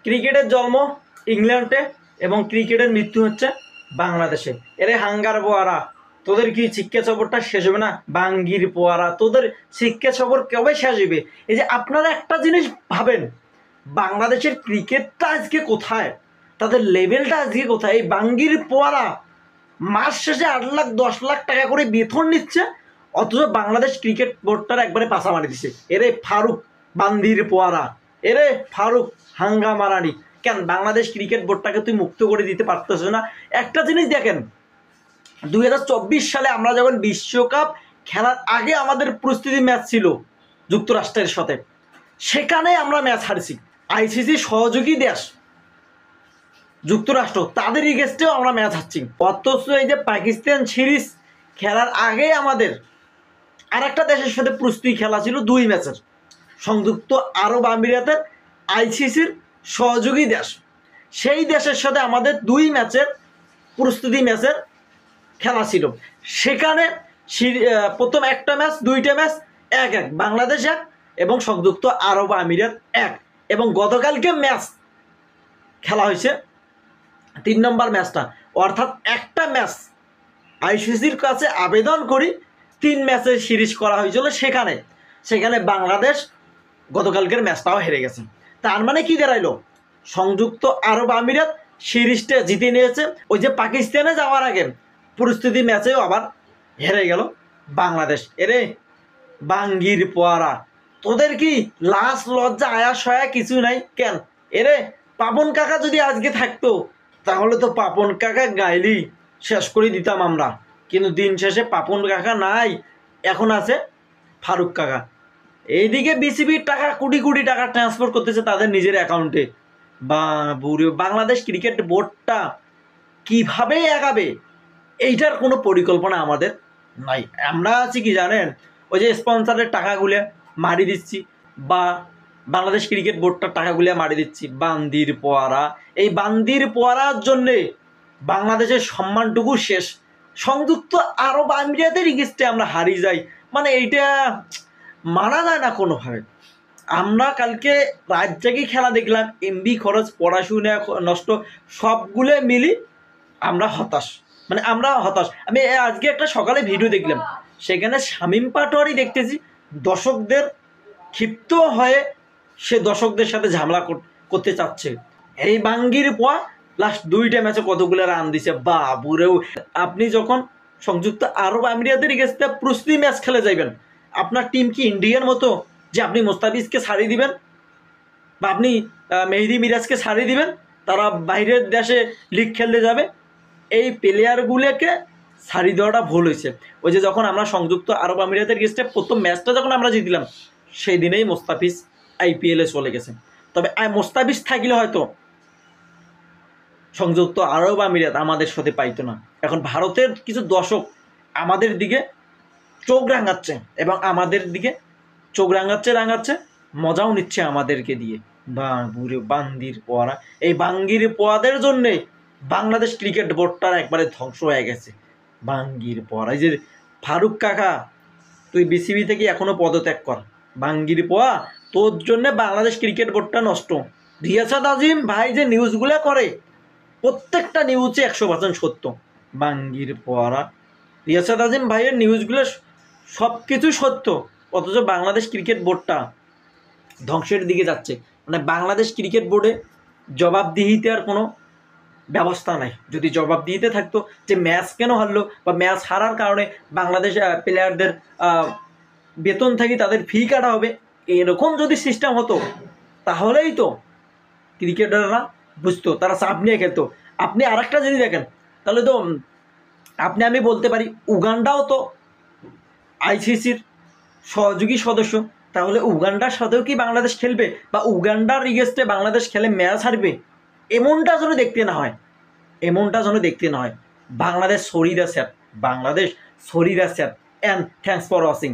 ক্রিকেটের জন্ম ইংল্যান্ডে এবং ক্রিকেটের মৃত্যু হচ্ছে বাংলাদেশে। এরে হাঙ্গার পোয়ারা, তোদের কি শিক্ষা সফরটা শেষ হবে না? বাঙ্গির পোয়ারা, তোদের শিক্ষা সফর কবে শেষ হবে? এই যে আপনারা একটা জিনিস ভাবেন, বাংলাদেশের ক্রিকেটটা আজকে কোথায়, তাদের লেভেলটা আজকে কোথায়? এই বাঙ্গির পোয়ারা মাস শেষে 8 লাখ 10 লাখ টাকা করে বেতন নিচ্ছে, অথচ বাংলাদেশ ক্রিকেট বোর্ডটার একবারে পাশা মারি দিচ্ছে। এরে ফারুক বান্দির পোয়ারা, এরে ফারুক হাঙ্গামা রানী, কেন বাংলাদেশ ক্রিকেট বোর্ডটাকে তুই মুক্ত করে দিতে পারতেছ না? একটা জিনিস দেখেন, 2024 সালে আমরা যখন বিশ্বকাপ খেলার আগে আমাদের প্রস্তুতি ম্যাচ ছিল যুক্তরাষ্ট্রের সাথে, সেখানে আমরা ম্যাচ হারছি। আইসিসি সহযোগী দেশ যুক্তরাষ্ট্র, তাদের এগেইনস্টেও আমরা ম্যাচ হারছি। অথচ এই যে পাকিস্তান সিরিজ খেলার আগে আমাদের আর একটা দেশের সাথে প্রস্তুতি খেলা ছিল 2 ম্যাচের, সংযুক্ত আরব আমিরাতের আইসিসির সহযোগী দেশ, সেই দেশের সাথে আমাদের 2 ম্যাচের প্রস্তুতি ম্যাচের খেলা ছিল। সেখানে প্রথম একটা ম্যাচ 2টা ম্যাচ 1-1 বাংলাদেশ 1 এবং সংযুক্ত আরব আমিরাত 1, এবং গতকালকে ম্যাচ খেলা হয়েছে 3 নম্বর ম্যাচটা, অর্থাৎ একটা ম্যাচ আইসিসির কাছে আবেদন করি 3 ম্যাচের সিরিজ করা হয়েছিল, সেখানে বাংলাদেশ গতকালকের ম্যাচটাও হেরে গেছে। তার মানে কি দাঁড়াইলো, সংযুক্ত আরব আমিরাত সিরিজটা জিতে নিয়েছে, ওই যে পাকিস্তানে যাওয়ার আগে প্রস্তুতি ম্যাচেও আবার হেরে গেল বাংলাদেশ। এরে বাঙ্গির পোয়ারা, তোদের কি লাশ লজ্জা আয়া সয়া কিছু নাই কেন? এরে পাপন কাকা যদি আজকে থাকতো তাহলে তো পাপন কাকা গাইলি শেষ করে দিতাম আমরা, কিন্তু দিন শেষে পাপন কাকা নাই, এখন আছে ফারুক কাকা। এইদিকে বিসিবির টাকা কোটি কোটি টাকা ট্রান্সফার করতেছে তাদের নিজের অ্যাকাউন্টে। বাংলাদেশ ক্রিকেট বোর্ডটা কিভাবে এগাবে এইটার কোনো পরিকল্পনা আমাদের নাই। আমরা আছি কি জানেন, ওই যে স্পন্সরের টাকাগুলো মারি দিচ্ছি, বা বাংলাদেশ ক্রিকেট বোর্ডটার টাকাগুলো মারি দিচ্ছি। বান্দির পোয়ারা, এই বান্দির পোয়ারার জন্যে বাংলাদেশের সম্মানটুকু শেষ। সংযুক্ত আরব আমিরাতের এগেইনস্টে আমরা হারিয়ে যাই, মানে এইটা মানা যায় না কোনোভাবে। আমরা কালকে রাত জাগিয়ে খেলা দেখলাম, এমবি খরচ, পড়াশোনা নষ্ট, সবগুলো মিলি আমরা হতাশ, মানে আমরা হতাশ। আমি আজকে একটা সকালে ভিডিও দেখলাম, সেখানে শামীম পাটোয়ারি দেখতেছি দর্শকদের ক্ষিপ্ত হয়ে সে দর্শকদের সাথে ঝামেলা করতে চাচ্ছে। এই বাঙ্গির পোয়া লাস্ট 2টা ম্যাচে কতগুলো রান দিছে বাবুরেও। আপনি যখন সংযুক্ত আরব আমিরাতের এগেইনস্টে প্রস্তুতি ম্যাচ খেলে যাইবেন, আপনার টিম কি ইন্ডিয়ার মতো যে আপনি মোস্তাফিজকে ছাড়িয়ে দিবেন বা আপনি মেহেদি মিরাজকে ছাড়িয়ে দিবেন, তারা বাইরের দেশে লিগ খেলতে যাবে? এই প্লেয়ারগুলোকে ছাড়িয়ে দেওয়াটা ভুল হয়েছে। ওই যে যখন আমরা সংযুক্ত আরব আমিরাতের এগেইনস্টে প্রথম ম্যাচটা যখন আমরা জিতলাম, সেই দিনেই মোস্তাফিজ আইপিএলে চলে গেছে। তবে মোস্তাফিজ থাকলে হয়তো সংযুক্ত আরব আমিরাত আমাদের সাথে পাইতো না। এখন ভারতের কিছু দর্শক আমাদের দিকে চোখ রাঙাচ্ছে, এবং আমাদের দিকে চোখ রাঙাচ্ছে, মজাও নিচ্ছে আমাদেরকে দিয়ে। বান্দির পোয়ারা, এই বাঙ্গির পোয়াদের জন্যে বাংলাদেশ ক্রিকেট বোর্ডটার একবারে ধ্বংস হয়ে গেছে। বাঙ্গির পোয়ারা, এই যে ফারুক কাকা, তুই বিসিবি থেকে এখনো পদত্যাগ কর। বাঙ্গির পোয়া, তোর জন্যে বাংলাদেশ ক্রিকেট বোর্ডটা নষ্ট। রিয়াসাত আজিম ভাই যে নিউজগুলো করে, প্রত্যেকটা নিউজে 100% সত্য। বাঙ্গির পোয়ারা, রিয়াসাত আজিম ভাইয়ের নিউজগুলো সব কিছু সত্য, অথচ বাংলাদেশ ক্রিকেট বোর্ডটা ধ্বংসের দিকে যাচ্ছে। মানে বাংলাদেশ ক্রিকেট বোর্ডে জবাবদিহিতার কোনো ব্যবস্থা নাই। যদি জবাবদিহিতে থাকতো যে ম্যাচ কেন হারলো, বা ম্যাচ হারার কারণে বাংলাদেশ প্লেয়ারদের বেতন থেকে তাদের ফি কাটা হবে, এরকম যদি সিস্টেম হতো তাহলেই তো ক্রিকেটাররা বুঝতো, তারা চাপ নিয়ে খেলতো। আপনি আর একটা যদি দেখেন, তাহলে তো আমি বলতে পারি উগান্ডাও তো আইসিসির সহযোগী সদস্য, তাহলে উগান্ডার সাথেও কি বাংলাদেশ খেলবে, বা উগান্ডার এগেইনস্টে বাংলাদেশ খেলে ম্যাচ হারবে? এমনটা যেন দেখতে না হয়, Bangladesh sorry the sat, and thanks for watching.